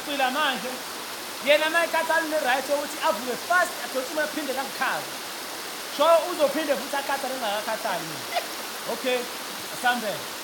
uyacwila manje yena mayekhathali ne-right yokuthi avule fast agcotshima aphinde kangikhava so uzophinde futhi akhathale engakakhathali okay asambele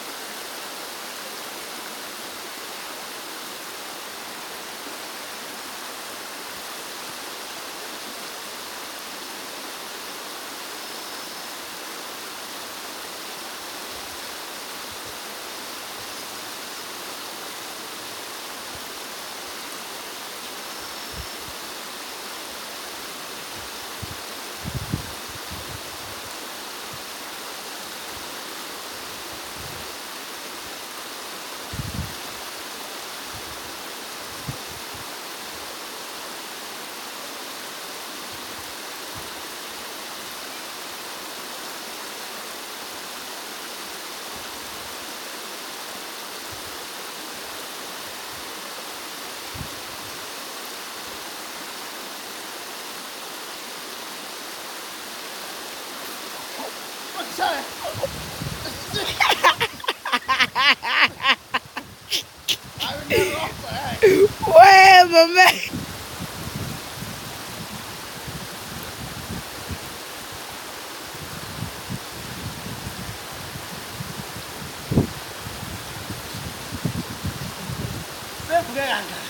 Whatever, man. Sevukeka